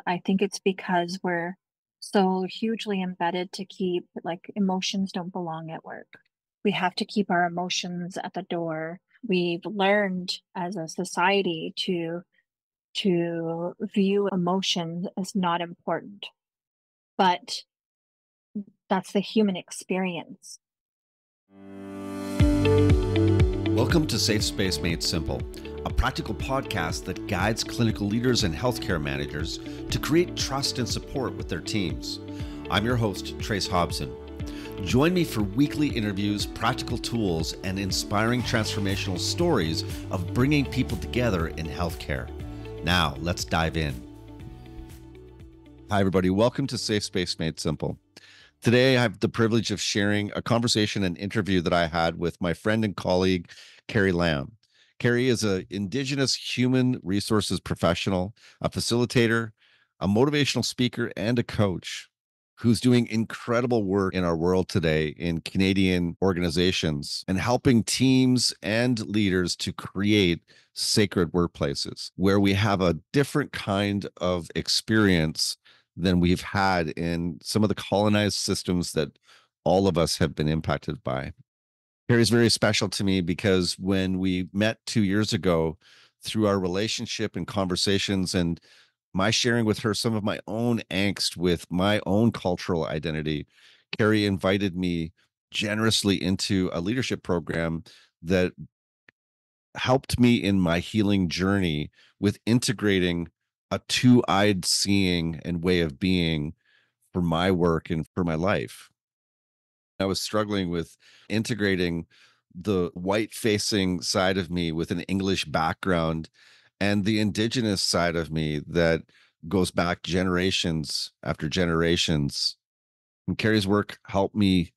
I think it's because we're so hugely embedded to keep, like, emotions don't belong at work. We have to keep our emotions at the door. We've learned as a society to view emotions as not important, but that's the human experience. Welcome to Safe Space Made Simple, a practical podcast that guides clinical leaders and healthcare managers to create trust and support with their teams. I'm your host, Trace Hobson. Join me for weekly interviews, practical tools, and inspiring transformational stories of bringing people together in healthcare. Now, let's dive in. Hi, everybody. Welcome to Safe Space Made Simple. Today, I have the privilege of sharing a conversation and interview that I had with my friend and colleague, Carrie Lamb. Carrie is an Indigenous human resources professional, a facilitator, a motivational speaker, and a coach who's doing incredible work in our world today in Canadian organizations and helping teams and leaders to create sacred workplaces where we have a different kind of experience than we've had in some of the colonized systems that all of us have been impacted by. Carrie's very special to me because when we met 2 years ago, through our relationship and conversations and my sharing with her some of my own angst with my own cultural identity, Carrie invited me generously into a leadership program that helped me in my healing journey with integrating a two-eyed seeing and way of being for my work and for my life. I was struggling with integrating the white facing side of me with an English background and the indigenous side of me that goes back generations after generations. And Carrie's work helped me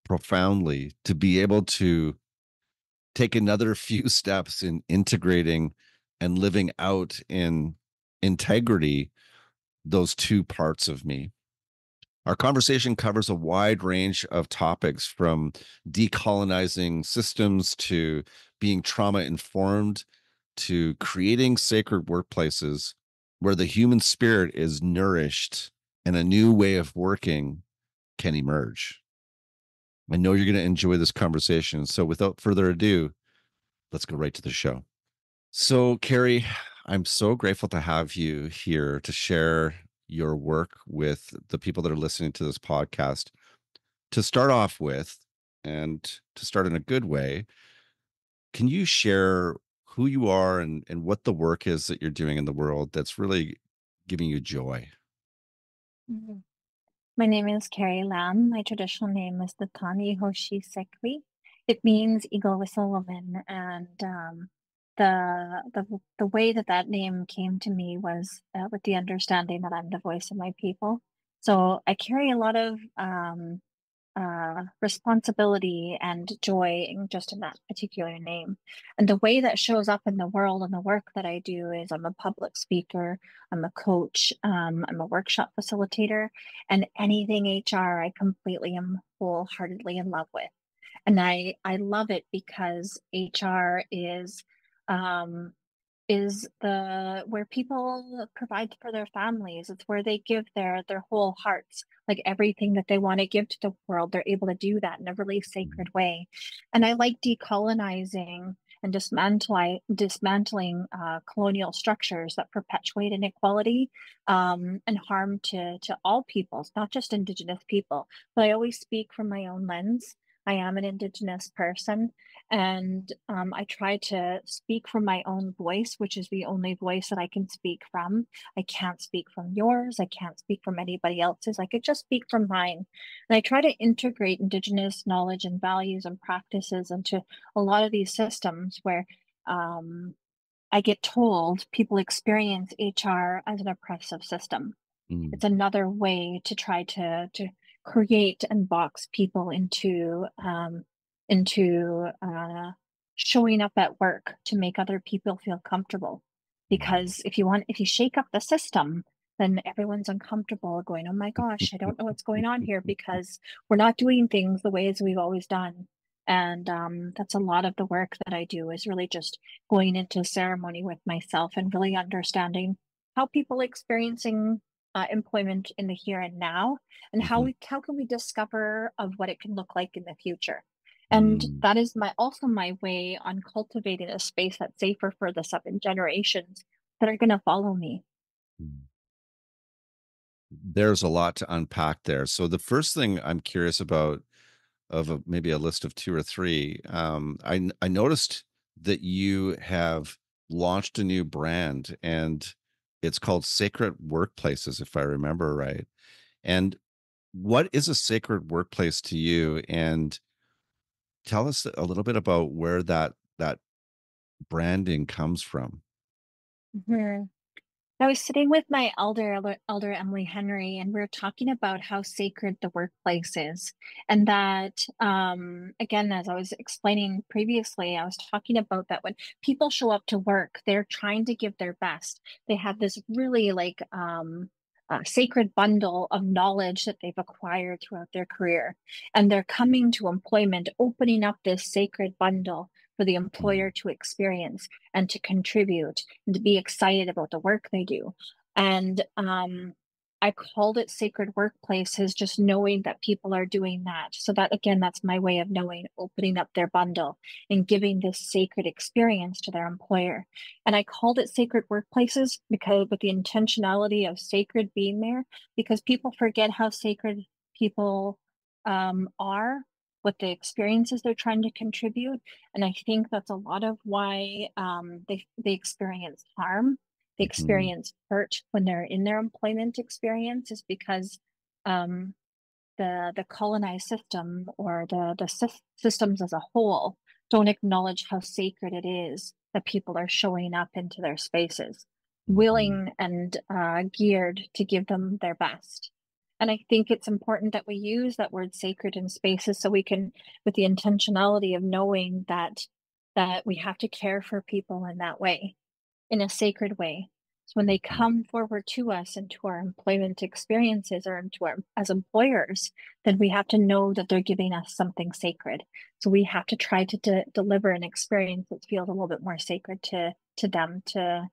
profoundly to be able to take another few steps in integrating and living out in integrity those two parts of me. Our conversation covers a wide range of topics from decolonizing systems to being trauma informed to creating sacred workplaces where the human spirit is nourished and a new way of working can emerge. I know you're going to enjoy this conversation. So without further ado, let's go right to the show. So, Carrie, I'm so grateful to have you here to share your work with the people that are listening to this podcast. To start off with, and to start in a good way, can you share who you are and what the work is that you're doing in the world that's really giving you joy? Mhm. My name is Carrie Lamb. My traditional name is Natani Hoshi Sekwi. It means eagle whistle woman, and the way that that name came to me was with the understanding that I'm the voice of my people. So I carry a lot of responsibility and joy just in that particular name. And the way that shows up in the world and the work that I do is I'm a public speaker, I'm a coach, I'm a workshop facilitator, and anything HR, I completely am wholeheartedly in love with. And I love it because HR um, is the where people provide for their families. It's where they give their whole hearts, like everything that they want to give to the world. They're able to do that in a really sacred way. And I like decolonizing and dismantling colonial structures that perpetuate inequality and harm to all peoples, not just Indigenous people. But I always speak from my own lens. I am an Indigenous person, and I try to speak from my own voice, which is the only voice that I can speak from. I can't speak from yours. I can't speak from anybody else's. I could just speak from mine. And I try to integrate Indigenous knowledge and values and practices into a lot of these systems where um, I get told people experience HR as an oppressive system. Mm. It's another way to try to create and box people into showing up at work to make other people feel comfortable. Mm. Because if you shake up the system, then everyone's uncomfortable, going, "Oh my gosh, I don't know what's going on here," because we're not doing things the ways we've always done. And that's a lot of the work that I do is really just going into ceremony with myself and really understanding how people experiencing employment in the here and now, and Hmm. how can we discover of what it can look like in the future. And Mm. that is my also my way on cultivating a space that's safer for the seven generations that are going to follow me. Mm. There's a lot to unpack there. So the first thing I'm curious about, maybe a list of two or three, I noticed that you have launched a new brand, and it's called Sacred Workplaces, if I remember right. And what is a sacred workplace to you? And tell us a little bit about where that branding comes from. Mhm. I was sitting with my elder Emily Henry, and we are talking about how sacred the workplace is. And that, again, as I was explaining previously, I was talking about that when people show up to work, they're trying to give their best. They have this really sacred bundle of knowledge that they've acquired throughout their career. And they're coming to employment, opening up this sacred bundle for the Mm. employer to experience and to contribute and to be excited about the work they do. And I called it sacred workplaces, just knowing that people are doing that. So that again, that's my way of knowing, opening up their bundle and giving this sacred experience to their employer. And I called it sacred workplaces because with the intentionality of sacred being there, because people forget how sacred people are, what the experiences they're trying to contribute. And I think that's a lot of why they experience harm, they Mhm. experience hurt when they're in their employment experience, is because um, the colonized system or systems as a whole don't acknowledge how sacred it is that people are showing up into their spaces, Mhm. willing and geared to give them their best. And I think it's important that we use that word sacred in spaces so we can, with the intentionality of knowing that we have to care for people in that way, in a sacred way. So when they Mhm. come forward to us and to our employment experiences or into our as employers, then we have to know that they're giving us something sacred. So we have to try to deliver an experience that feels a little bit more sacred to them to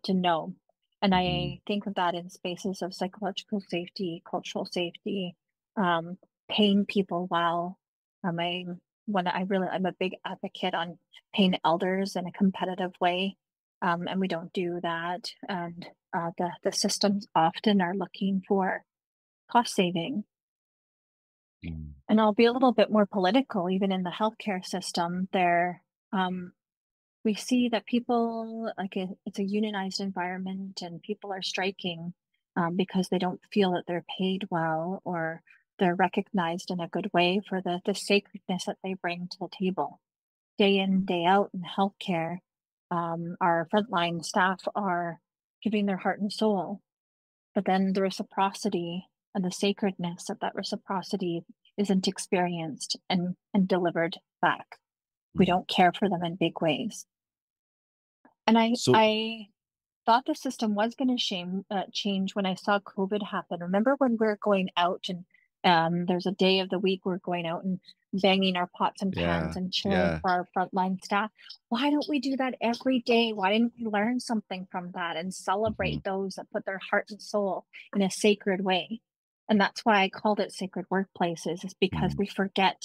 know. And Mhm. I think of that in spaces of psychological safety, cultural safety, um, paying people well. I I'm a big advocate on paying elders in a competitive way, and we don't do that. And the systems often are looking for cost saving. Mm. And I'll be a little bit more political, even in the healthcare system. Um, we see that people it's a unionized environment, and people are striking because they don't feel that they're paid well or they're recognized in a good way for the sacredness that they bring to the table day in, day out in healthcare. Our frontline staff are giving their heart and soul, but then the reciprocity and the sacredness of that reciprocity isn't experienced and delivered back. We Mm. don't care for them in big ways. And So I thought the system was going to change when I saw COVID happen. Remember when we are going out and there's a day of the week we're going out and banging our pots and pans yeah, and cheering yeah. for our frontline staff? Why don't we do that every day? Why didn't we learn something from that and Mhm. celebrate those that put their heart and soul in a sacred way? And that's why I called it sacred workplaces, is because Mm. we forget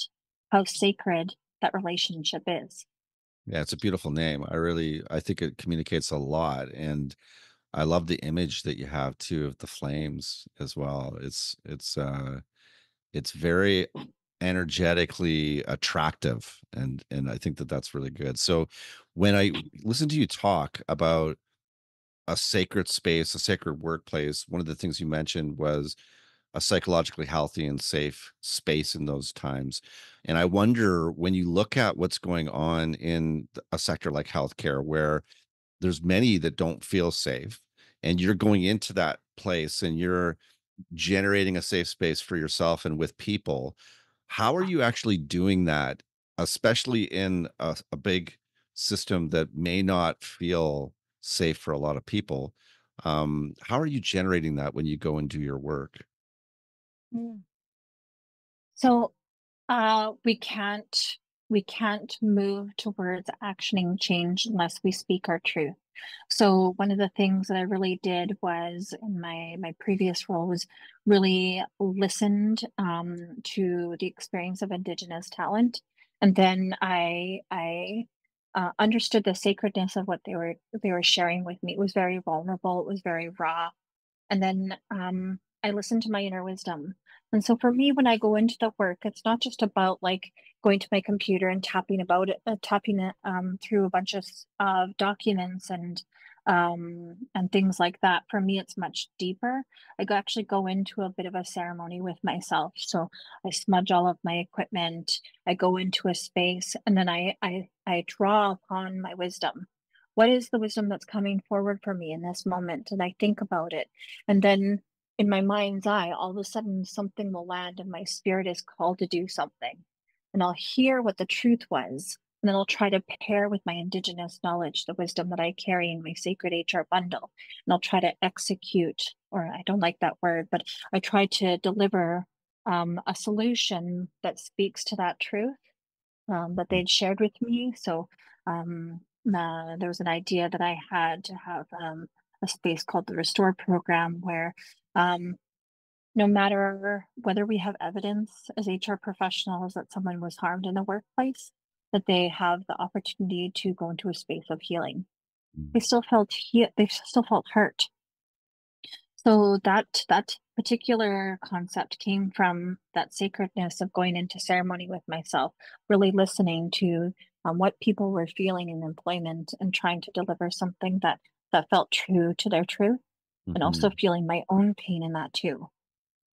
how sacred that relationship is. Yeah, it's a beautiful name. I think it communicates a lot, and I love the image that you have too of the flames as well. It's very energetically attractive, and I think that that's really good. So when I listen to you talk about a sacred space, a sacred workplace, one of the things you mentioned was a psychologically healthy and safe space in those times. And I wonder, when you look at what's going on in a sector like healthcare, where there's many that don't feel safe, and you're going into that place and you're generating a safe space for yourself and with people. How are you actually doing that, especially in a big system that may not feel safe for a lot of people? How are you generating that when you go and do your work? Mm. So we can't move towards actioning change unless we speak our truth. So one of the things that I really did was in my previous role was really listened to the experience of Indigenous talent, and then I understood the sacredness of what they were sharing with me. It was very vulnerable. It was very raw, and then I listen to my inner wisdom. And so for me, when I go into the work, it's not just about like going to my computer and tapping it through a bunch of documents and things like that. For me, it's much deeper. Actually go into a bit of a ceremony with myself. So I smudge all of my equipment. I go into a space, and then I draw upon my wisdom. What is the wisdom that's coming forward for me in this moment? And I think about it. And then in my mind's eye, all of a sudden something will land and my spirit is called to do something. And I'll hear what the truth was. And then I'll try to pair with my Indigenous knowledge, the wisdom that I carry in my sacred HR bundle. And I'll try to execute, or I don't like that word, but I try to deliver a solution that speaks to that truth that they'd shared with me. So there was an idea that I had to have a space called the Restore program where um, no matter whether we have evidence as HR professionals that someone was harmed in the workplace, that they have the opportunity to go into a space of healing. They still felt hurt. So that particular concept came from that sacredness of going into ceremony with myself, really listening to what people were feeling in employment and trying to deliver something that felt true to their truth, and also Mhm. feeling my own pain in that too,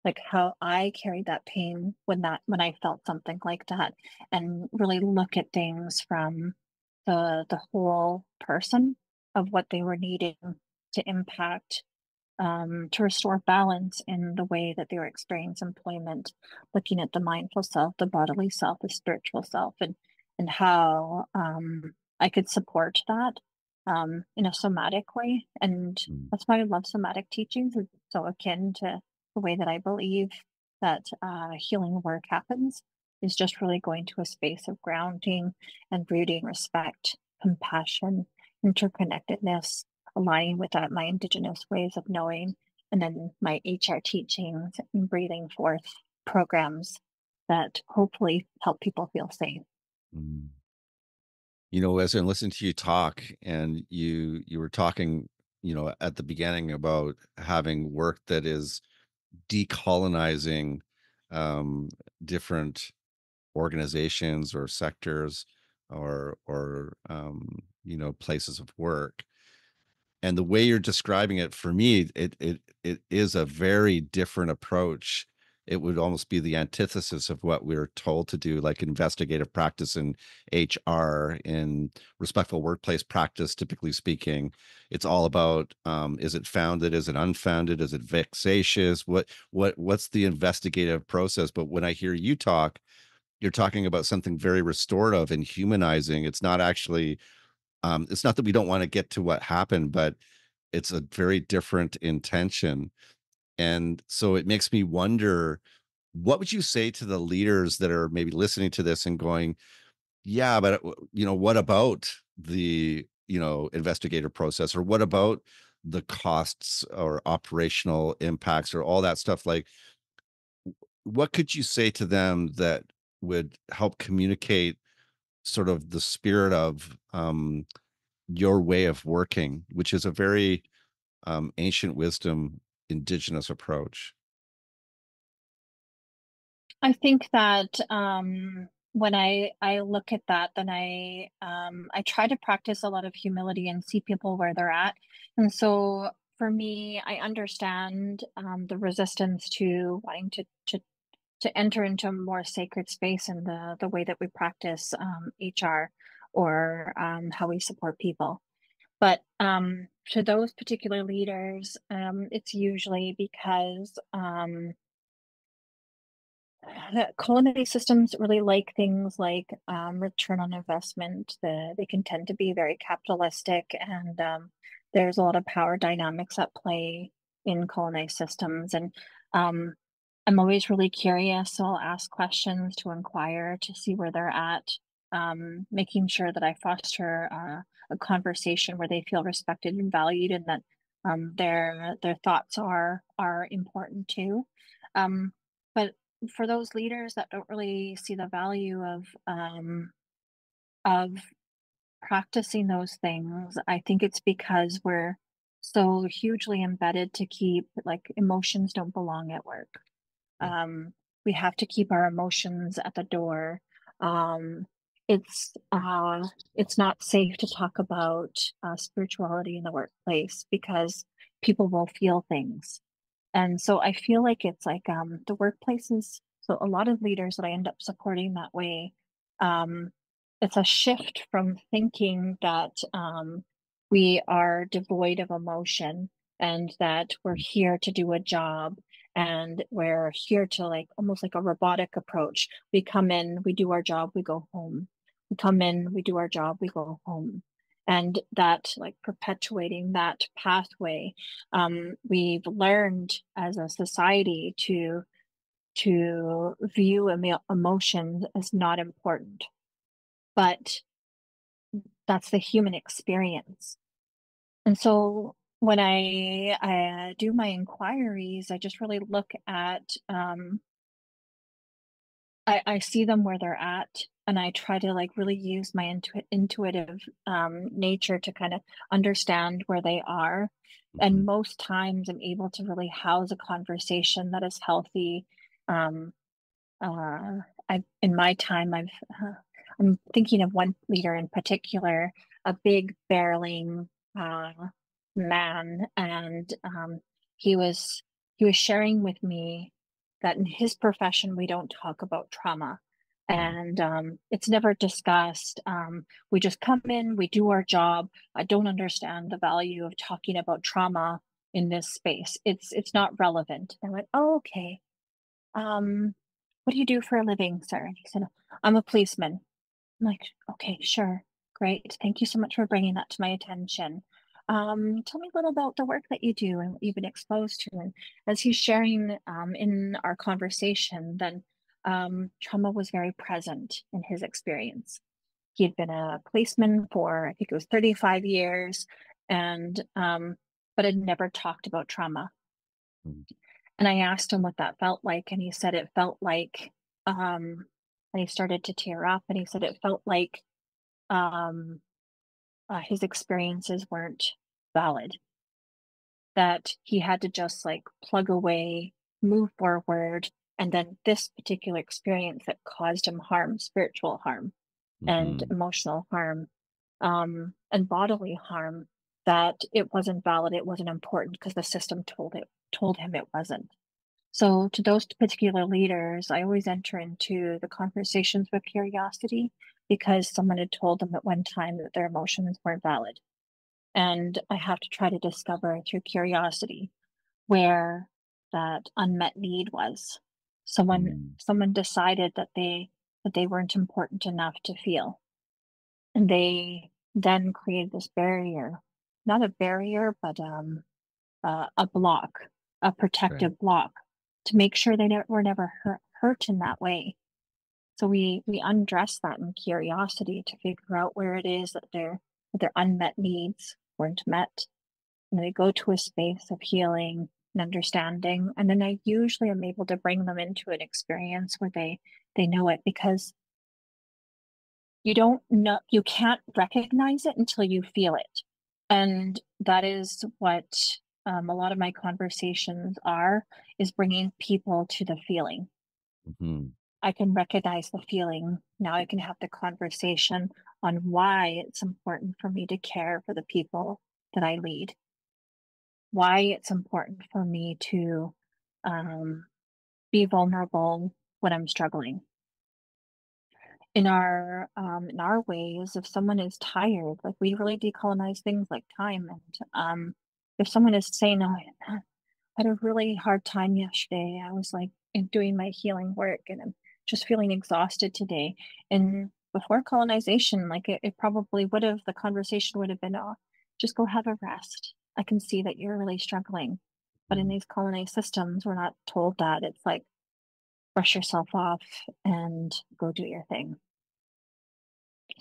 like how I carried that pain when I felt something like that, and really look at things from the whole person of what they were needing to impact to restore balance in the way that they were experiencing employment, looking at the mindful self, the bodily self, the spiritual self, and how I could support that in a somatic way. And Mm. that's why I love somatic teachings. It's so akin to the way that I believe that healing work happens, is just really going to a space of grounding and rooting respect, compassion, interconnectedness, aligning with that my Indigenous ways of knowing, and then my HR teachings and breathing forth programs that hopefully help people feel safe. Mm. As I listened to you talk and you were talking, at the beginning about having work that is decolonizing um, different organizations or sectors or places of work. And the way you're describing it, for me, it is a very different approach. It would almost be the antithesis of what we're told to do, like investigative practice in HR, in respectful workplace practice, typically speaking. It's all about, is it founded? Is it unfounded? Is it vexatious? What's the investigative process? But when I hear you talk, you're talking about something very restorative and humanizing. It's not that we don't want to get to what happened, but it's a very different intention. And so it makes me wonder, what would you say to the leaders that are maybe listening to this and going, yeah, but what about the, investigator process, or what about the costs or operational impacts or all that stuff? Like, what could you say to them that would help communicate sort of the spirit of your way of working, which is a very ancient wisdom, indigenous approach? I think that when I look at that, then I try to practice a lot of humility and see people where they're at. And so for me, I understand the resistance to wanting to enter into a more sacred space in the way that we practice HR or how we support people. But to those particular leaders, it's usually because the culinary systems really like things like return on investment. They can tend to be very capitalistic, and there's a lot of power dynamics at play in culinary systems. And um, I'm always really curious, so I'll ask questions to inquire to see where they're at. making sure that I foster a conversation where they feel respected and valued, and that their thoughts are important too. But for those leaders that don't really see the value of practicing those things, I think it's because we're so hugely embedded to keep, like, emotions don't belong at work. Yeah. Um, we have to keep our emotions at the door. Um, it's not safe to talk about spirituality in the workplace because people will feel things. And so I feel like it's like the workplaces, so a lot of leaders that I end up supporting that way, um, it's a shift from thinking that we are devoid of emotion and that we're here to do a job and we're here to, like, almost like a robotic approach. We come in, we do our job, we go home. We come in, we do our job, we go home. And that, like, perpetuating that pathway, we've learned as a society to view emotions as not important, but that's the human experience. And so when I do my inquiries, I just really look at I see them where they're at, and I try to, like, really use my intuitive nature to kind of understand where they are. Hmm. And most times I'm able to really house a conversation that is healthy. Um, I've in my time, I'm thinking of one leader in particular, a big barreling uh, man, and he was he was sharing with me that in his profession we don't talk about trauma, and it's never discussed. We just come in, we do our job. I don't understand the value of talking about trauma in this space. It's not relevant. I went, oh, okay. Um, what do you do for a living, sir? And he said, I'm a policeman. I'm like, okay, sure. Great. Thank you so much for bringing that to my attention. Tell me a little about the work that you do and what you've been exposed to. And as he's sharing in our conversation, then trauma was very present in his experience. He had been a policeman for, I think it was 35 years, and but had never talked about trauma. And I asked him what that felt like, and he said it felt like, and he started to tear up, and he said it felt like um, his experiences weren't valid, that he had to just, like, plug away, move forward, and then this particular experience that caused him harm, spiritual harm and Hmm. emotional harm, and bodily harm, that it wasn't valid, it wasn't important because the system told him it wasn't. So to those particular leaders, I always enter into the conversations with curiosity because someone had told them at one time that their emotions weren't valid. And I have to try to discover through curiosity where that unmet need was. Someone decided that they weren't important enough to feel. And they then created this barrier, not a barrier, but a block, a Right. protective block, to make sure they were never hurt in that way. So we undress that in curiosity to figure out where it is that their unmet needs weren't met, and they go to a space of healing and understanding. And then I usually am able to bring them into an experience where they know it, because you can't recognize it until you feel it. And that is what a lot of my conversations is bringing people to the feeling. Hmm. I can recognize the feeling. Now I can have the conversation on why it's important for me to care for the people that I lead, why it's important for me to um, be vulnerable when I'm struggling. In our ways, if someone is tired, like, we really decolonize things like time. And if someone is saying, oh, I had a really hard time yesterday, I was, like, doing my healing work and I'm just feeling exhausted today. And before colonization, like, it probably would have, the conversation would have been, oh, just go have a rest, I can see that you're really struggling. But in these colonized systems, we're not told that. It's like, brush yourself off and go do your thing.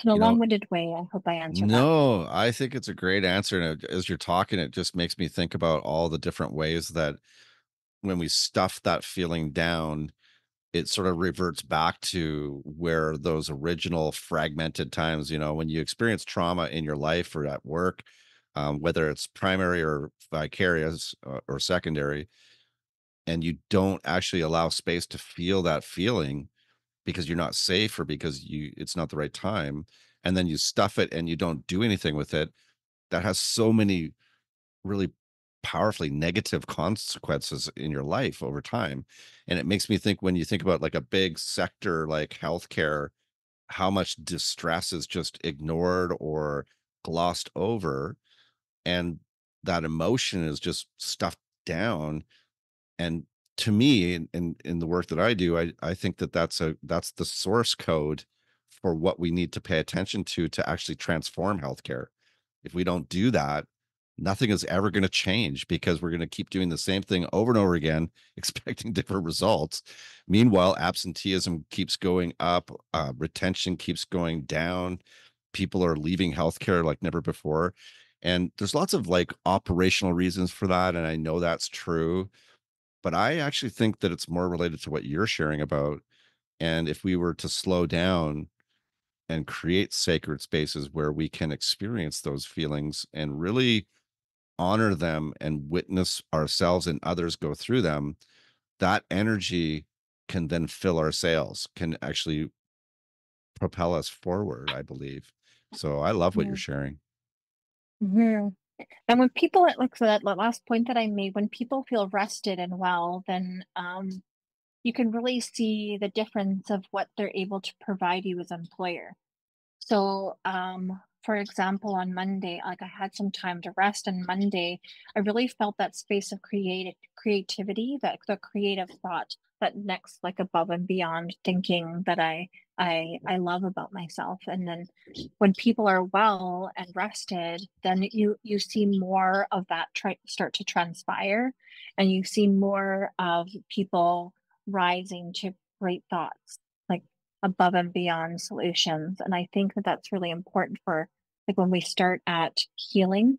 In a You know, long-winded way, I hope I answered that. no, I think it's a great answer. And as you're talking, it just makes me think about all the different ways that when we stuff that feeling down, it sort of reverts back to where those original fragmented times, when you experience trauma in your life or at work, whether it's primary or vicarious or secondary, and you don't actually allow space to feel that feeling because you're not safe or because it's not the right time, and then you stuff it and you don't do anything with it, that has so many really powerfully negative consequences in your life over time. And it makes me think, when you think about like a big sector like healthcare, how much distress is just ignored or glossed over, and that emotion is just stuffed down. And to me, in the work that I do, I think that that's the source code for what we need to pay attention to actually transform healthcare. If we don't do that, nothing is ever going to change, because we're going to keep doing the same thing over and over again, expecting different results. Meanwhile, absenteeism keeps going up, retention keeps going down. People are leaving healthcare like never before. And there's lots of like operational reasons for that. And I know that's true, but I actually think that it's more related to what you're sharing about. And if we were to slow down and create sacred spaces where we can experience those feelings and really honor them and witness ourselves and others go through them, that energy can then fill our sails, can actually propel us forward, I believe. So I love what you're sharing. Mm-hmm. And when people, like, so that last point that I made, when people feel rested and well, then you can really see the difference of what they're able to provide you as employer. So, for example, on Monday, like I had some time to rest, and Monday, I really felt that space of creativity, that the creative thought, that next, like above and beyond thinking that I love about myself. And then when people are well and rested, then you see more of that start to transpire, and you see more of people rising to great thoughts, like above and beyond solutions. And I think that that's really important for, like, when we start at healing,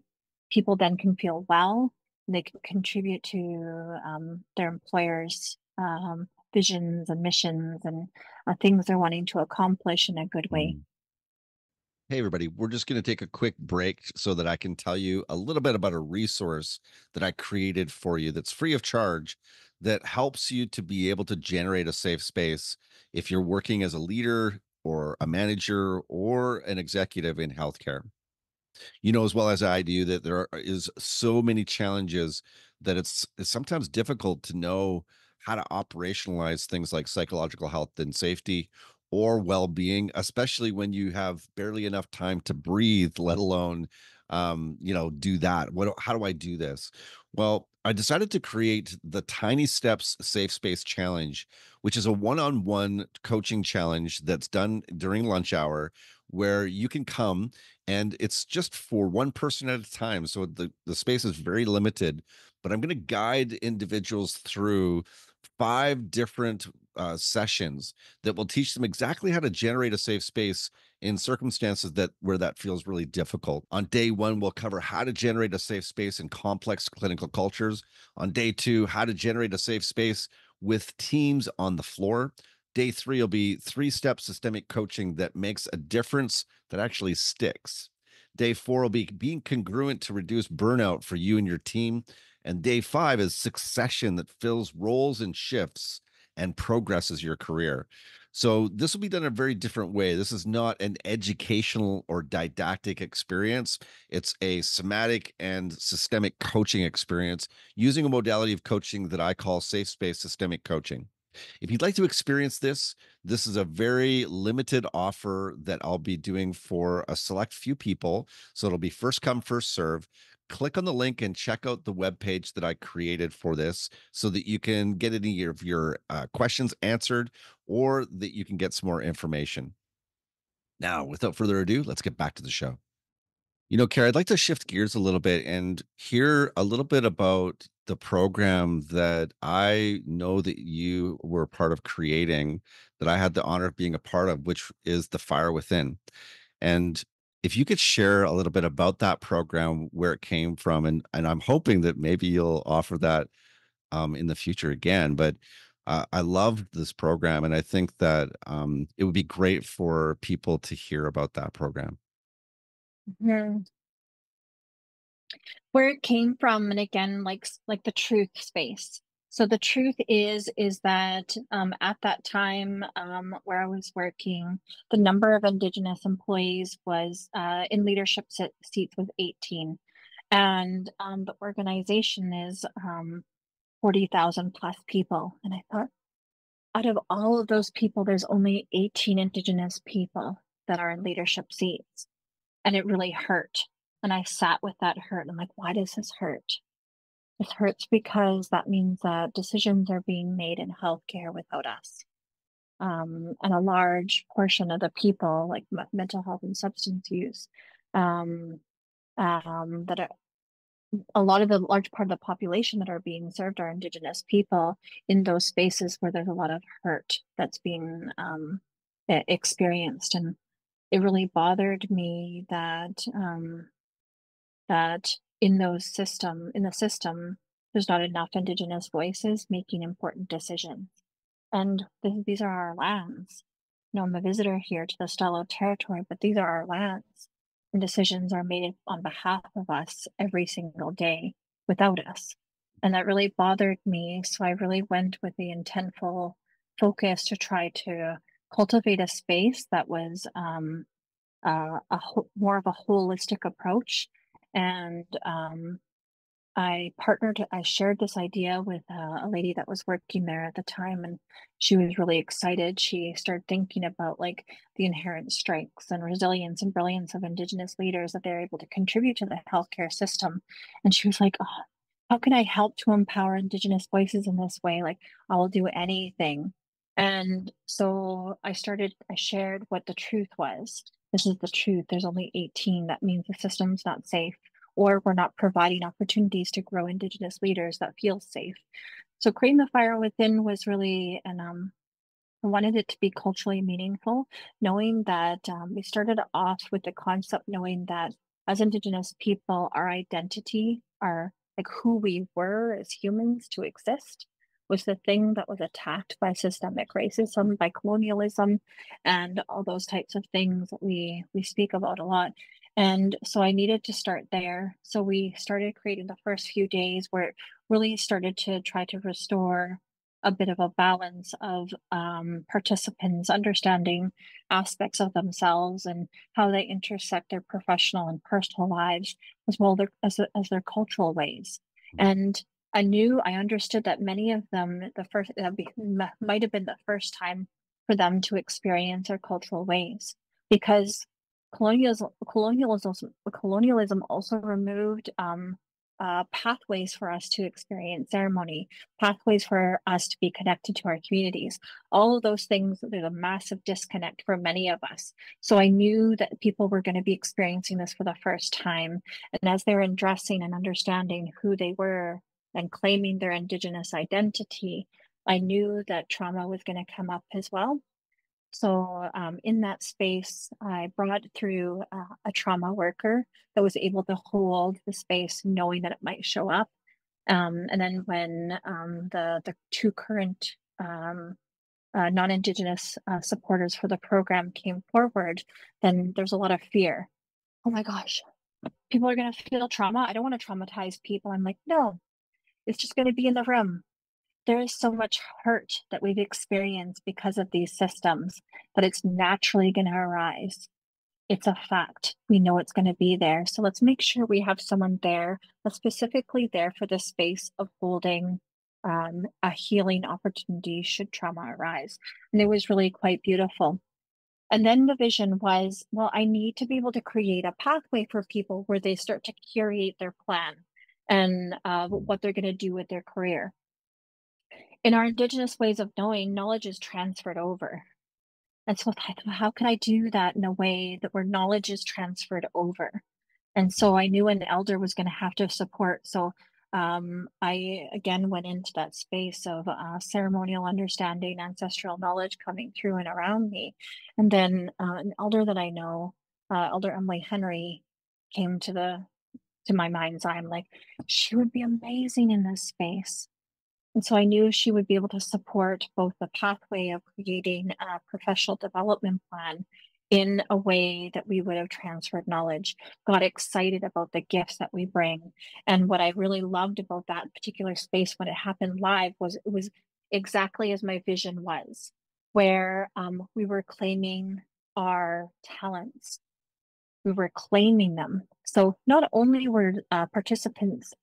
people then can feel well, and they can contribute to their employers' visions and missions, and things they're wanting to accomplish in a good way. Mm. Hey, everybody, we're just going to take a quick break so that I can tell you a little bit about a resource that I created for you that's free of charge, that helps you to be able to generate a safe space if you're working as a leader or a manager or an executive in healthcare. You know as well as I do that is so many challenges that it's sometimes difficult to know how to operationalize things like psychological health and safety or well-being, especially when you have barely enough time to breathe, let alone do that. How do I do this? Well, I decided to create the Tiny Steps Safe Space Challenge, which is a one-on-one coaching challenge that's done during lunch hour, where you can come, and it's just for one person at a time. So the space is very limited, but I'm going to guide individuals through 5 different sessions that will teach them exactly how to generate a safe space in circumstances that where that feels really difficult. On day one, we'll cover how to generate a safe space in complex clinical cultures. On day two, how to generate a safe space with teams on the floor. Day three will be 3-step systemic coaching that makes a difference, that actually sticks. Day four will be being congruent to reduce burnout for you and your team. And day five is succession that fills roles and shifts and progresses your career. So this will be done in a very different way. This is not an educational or didactic experience. It's a somatic and systemic coaching experience using a modality of coaching that I call safe space systemic coaching. If you'd like to experience this, this is a very limited offer that I'll be doing for a select few people. So it'll be first come, first serve. Click on the link and check out the webpage that I created for this so that you can get any of your questions answered, or that you can get some more information. Now, without further ado, let's get back to the show. Carrie, I'd like to shift gears a little bit and hear a little bit about the program that I know that you were part of creating, that I had the honor of being a part of, which is the Fire Within. And if you could share a little bit about that program, where it came from, and I'm hoping that maybe you'll offer that in the future again. But I loved this program, and I think that it would be great for people to hear about that program. Mhm. Where it came from, and again, like the truth space. So the truth is that at that time where I was working, the number of Indigenous employees was in leadership seats was 18, and the organization is 40,000 plus people. And I thought, out of all of those people, there's only 18 Indigenous people that are in leadership seats. And it really hurt. And I sat with that hurt. I'm like, why does this hurt? It hurts because that means that decisions are being made in healthcare without us. And a large portion of the people, like mental health and substance use, um, that are a lot of the large part of the population that are being served are Indigenous people in those spaces where there's a lot of hurt that's being experienced. And it really bothered me that in the system, there's not enough Indigenous voices making important decisions. And these are our lands. You know, I'm a visitor here to the Stalo territory, but these are our lands. And decisions are made on behalf of us every single day without us. And that really bothered me. So I really went with the intentful focus to try to cultivate a space that was more of a holistic approach. And I shared this idea with a lady that was working there at the time, and she was really excited. She started thinking about like the inherent strengths and resilience and brilliance of Indigenous leaders that they're able to contribute to the healthcare system. And she was like, oh, how can I help to empower Indigenous voices in this way? Like, I will do anything. And so I shared what the truth was. This is the truth. There's only 18. That means the system's not safe, or we're not providing opportunities to grow Indigenous leaders that feel safe. So creating the fire within was really, and I wanted it to be culturally meaningful, knowing that we started off with the concept, knowing that as Indigenous people, our identity, our like who we were as humans to exist, was the thing that was attacked by systemic racism, by colonialism, and all those types of things that we speak about a lot. And so I needed to start there. So we started creating the first few days where it really started to try to restore a bit of a balance of participants understanding aspects of themselves and how they intersect their professional and personal lives as well as their cultural ways. And I understood that many of them, might have been the first time for them to experience their cultural ways because colonialism also removed pathways for us to experience ceremony, pathways for us to be connected to our communities. All of those things, there's a massive disconnect for many of us. So I knew that people were going to be experiencing this for the first time. And as they're addressing and understanding who they were and claiming their Indigenous identity, I knew that trauma was going to come up as well. So in that space, I brought through a trauma worker that was able to hold the space, knowing that it might show up. And then when the two current non-Indigenous supporters for the program came forward, then there's a lot of fear. Oh my gosh, people are going to feel trauma. I don't want to traumatize people. I'm like, no, it's just going to be in the room. There is so much hurt that we've experienced because of these systems that it's naturally going to arise. It's a fact. We know it's going to be there. So let's make sure we have someone there that's specifically there for the space of holding a healing opportunity should trauma arise. And it was really quite beautiful. And then the vision was, well, I need to be able to create a pathway for people where they start to curate their plan and what they're going to do with their career. In our Indigenous ways of knowing, knowledge is transferred over. And so I thought, how can I do that in a way that where knowledge is transferred over? And so I knew an elder was going to have to support. So I again went into that space of ceremonial understanding, ancestral knowledge coming through and around me. And then an elder that I know Elder Emily Henry came to my mind's eye. I'm like, she would be amazing in this space. And so I knew she would be able to support both the pathway of creating a professional development plan in a way that we would have transferred knowledge, got excited about the gifts that we bring. And what I really loved about that particular space when it happened live was it was exactly as my vision was, where we were claiming our talents, we were claiming them. So not only were participants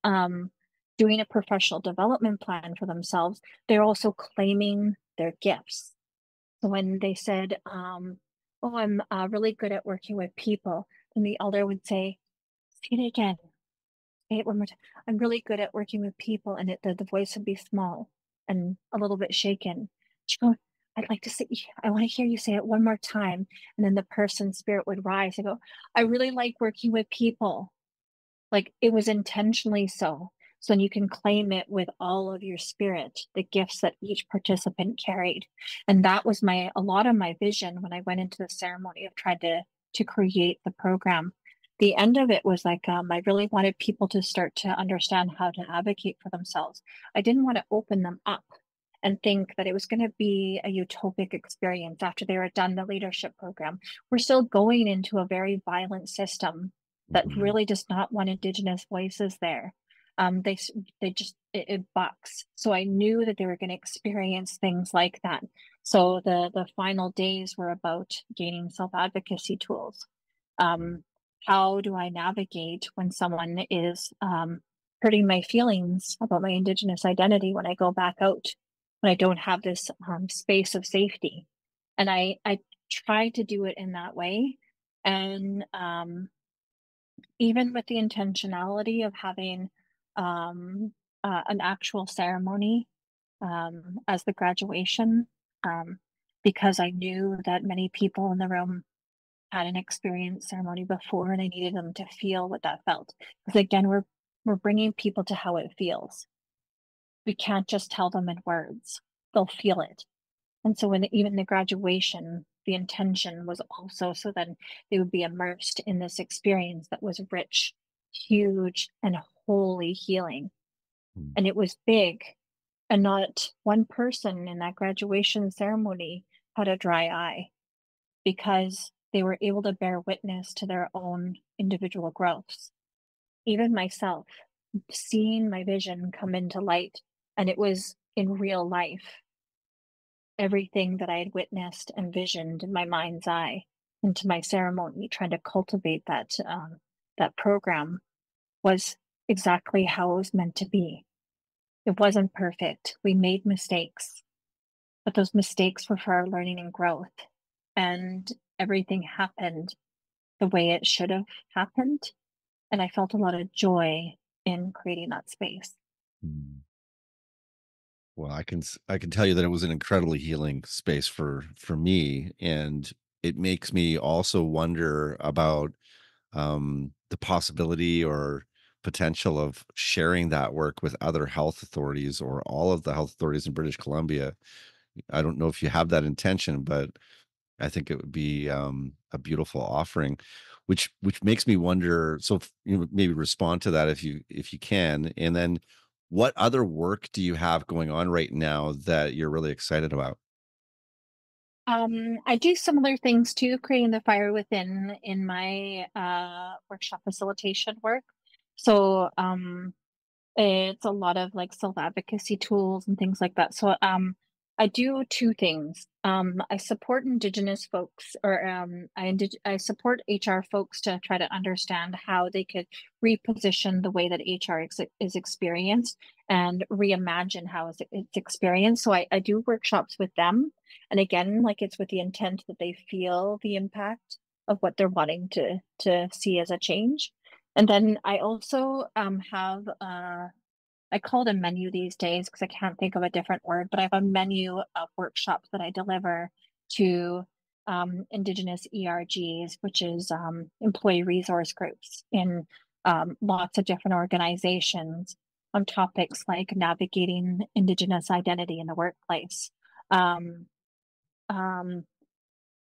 doing a professional development plan for themselves, they're also claiming their gifts. So when they said, "Oh, I'm really good at working with people," then the elder would say, "Say it again. Say it one more time. I'm really good at working with people," and the voice would be small and a little bit shaken. She'd go, "I'd like to say, I want to hear you say it one more time." And then the person's spirit would rise and go, "I really like working with people." Like it was intentionally so. So then you can claim it with all of your spirit, the gifts that each participant carried. And that was a lot of my vision when I went into the ceremony of tried to create the program. The end of it was like I really wanted people to start to understand how to advocate for themselves. I didn't want to open them up and think that it was going to be a utopic experience after they were done the leadership program. We're still going into a very violent system that Mhm. really does not want Indigenous voices there. Um, they they just it bucks. So I knew that they were going to experience things like that. So the final days were about gaining self advocacy tools. Um, how do I navigate when someone is hurting my feelings about my Indigenous identity when I go back out, when I don't have this space of safety? And I try to do it in that way. And even with the intentionality of having um, an actual ceremony as the graduation, um, because I knew that many people in the room had an experience ceremony before, and I needed them to feel what that felt. Because again, we're bringing people to how it feels. We can't just tell them in words; they'll feel it. And so when even the graduation, the intention was also so then they would be immersed in this experience that was rich, huge, and wholly healing. Mm. And it was big. And not one person in that graduation ceremony had a dry eye because they were able to bear witness to their own individual growths. Even myself, seeing my vision come into light, and it was in real life, everything that I had witnessed and visioned in my mind's eye into my ceremony, trying to cultivate that program was exactly how it was meant to be. It wasn't perfect. We made mistakes, but those mistakes were for our learning and growth. And everything happened the way it should have happened. And I felt a lot of joy in creating that space. Mm. Well, I can tell you that it was an incredibly healing space for me, and it makes me also wonder about the possibility or potential of sharing that work with other health authorities or all of the health authorities in British Columbia. I don't know if you have that intention, but I think it would be a beautiful offering, which makes me wonder. So, you know, maybe respond to that if you can, and then what other work do you have going on right now that you're really excited about? I do similar things too, creating the fire within in my workshop facilitation work. So it's a lot of like self-advocacy tools and things like that. So I do two things. I support Indigenous folks or I support HR folks to try to understand how they could reposition the way that HR is experienced and reimagine how it's experienced. So I do workshops with them. And again, like it's with the intent that they feel the impact of what they're wanting to see as a change. And then I also have I call it a menu these days because I can't think of a different word, but I have a menu of workshops that I deliver to Indigenous ERGs, which is employee resource groups in lots of different organizations on topics like navigating Indigenous identity in the workplace. Um, um,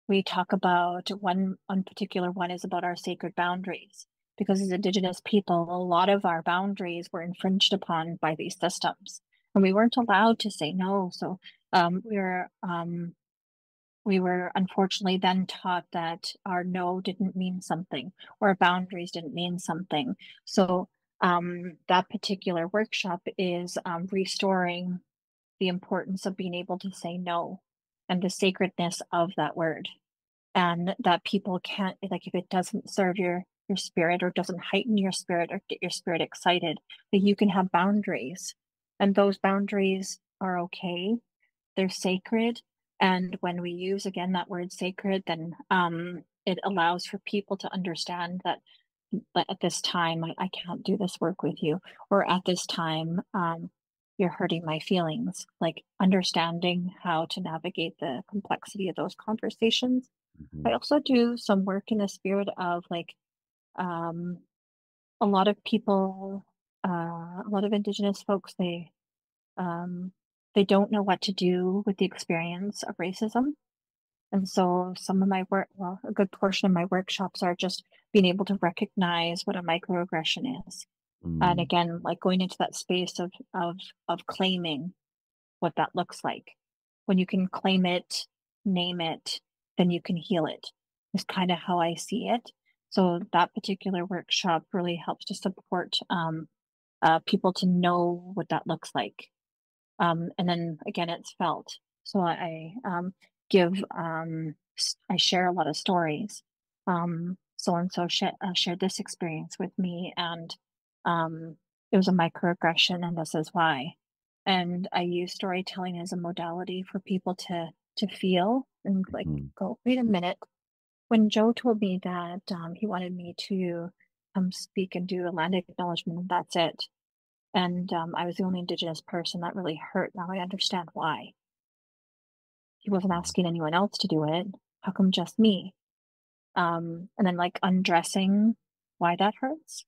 we talk about one particular one is about our sacred boundaries. Because as Indigenous people, a lot of our boundaries were infringed upon by these systems, and we weren't allowed to say no. So um, we were um, we were unfortunately then taught that our no didn't mean something, or our boundaries didn't mean something. So that particular workshop is restoring the importance of being able to say no and the sacredness of that word, and that people can't, like, if it doesn't serve your spirit or doesn't heighten your spirit or get your spirit excited, that you can have boundaries, and those boundaries are okay, they're sacred. And when we use again that word sacred, then it allows for people to understand that, at this time I can't do this work with you, or at this time you're hurting my feelings. Like, understanding how to navigate the complexity of those conversations. I Mhm. also do some work in the spirit of, like, um, a lot of people, a lot of Indigenous folks, um, they don't know what to do with the experience of racism. And so some of my work, well, a good portion of my workshops are just being able to recognize what a microaggression is. And Mm. again, like, going into that space of claiming what that looks like. When you can claim it, name it, then you can heal it. Is kind of how I see it. So that particular workshop really helps to support people to know what that looks like. And then again, it's felt. So I share a lot of stories. So and so shared this experience with me, and it was a microaggression, and this is why. And I use storytelling as a modality for people to feel and, like, Mhm. go, wait a minute. When Joe told me that he wanted me to speak and do a land acknowledgement, and that's it. And I was the only Indigenous person that really hurt. Now I understand why. He wasn't asking anyone else to do it. How come just me? And then, like, undressing why that hurts.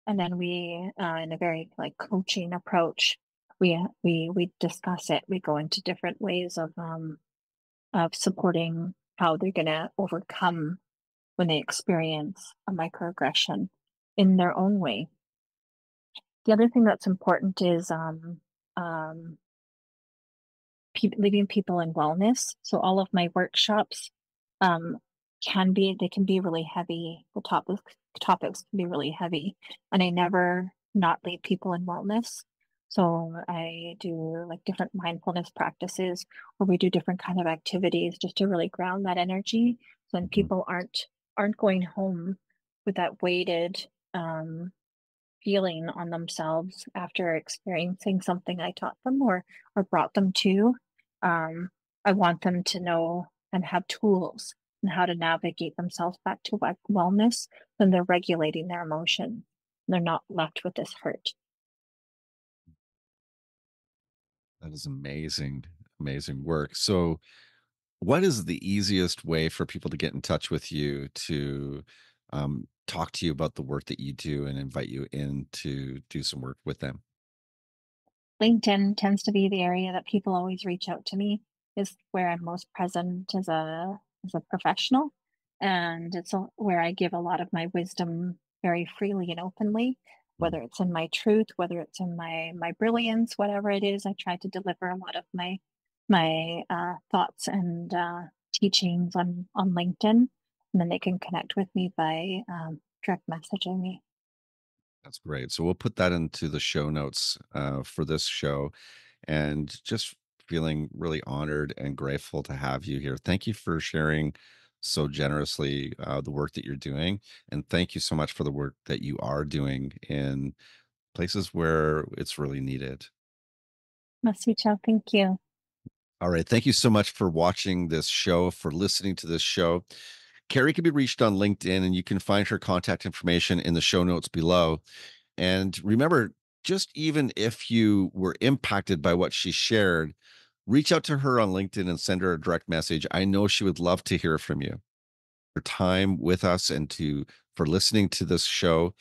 And then we, in a very, like, coaching approach, we discuss it. We go into different ways of supporting how they're gonna overcome when they experience a microaggression in their own way. The other thing that's important is um, leaving people in wellness. So all of my workshops um, they can be really heavy. The topics can be really heavy, and I never not leave people in wellness. So I do, like, different mindfulness practices, or we do different kind of activities just to really ground that energy. So when Mhm. people aren't going home with that weighted feeling on themselves after experiencing something I taught them, or brought them to. Um, I want them to know and have tools and how to navigate themselves back to wellness. Then they're regulating their emotion. They're not left with this hurt. That is amazing, amazing work. So, what is the easiest way for people to get in touch with you to talk to you about the work that you do and invite you in to do some work with them? LinkedIn tends to be the area that people always reach out to me, is where I'm most present as a professional, and it's where I give a lot of my wisdom very freely and openly, Mm. whether it's in my truth, whether it's in my brilliance, whatever it is. I try to deliver a lot of my thoughts and teachings on LinkedIn, and then they can connect with me by direct messaging me. That's great. So we'll put that into the show notes for this show, and just feeling really honored and grateful to have you here. Thank you for sharing so generously the work that you're doing, and thank you so much for the work that you are doing in places where it's really needed. Must reach out. Thank you. All right. Thank you so much for watching this show, for listening to this show. Carrie can be reached on LinkedIn, and you can find her contact information in the show notes below. And remember, just even if you were impacted by what she shared, reach out to her on LinkedIn and send her a direct message. I know she would love to hear from you. Your time with us and for listening to this show.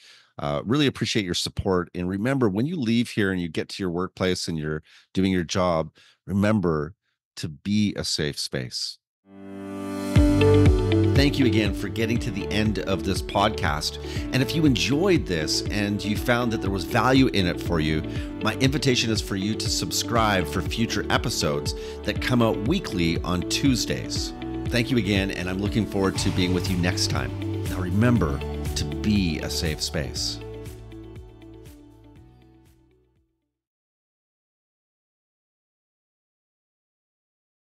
Really appreciate your support. And remember, when you leave here and you get to your workplace and you're doing your job, remember to be a safe space. Thank you again for getting to the end of this podcast. And if you enjoyed this and you found that there was value in it for you, my invitation is for you to subscribe for future episodes that come out weekly on Tuesdays. Thank you again, and I'm looking forward to being with you next time. Now remember to be a safe space.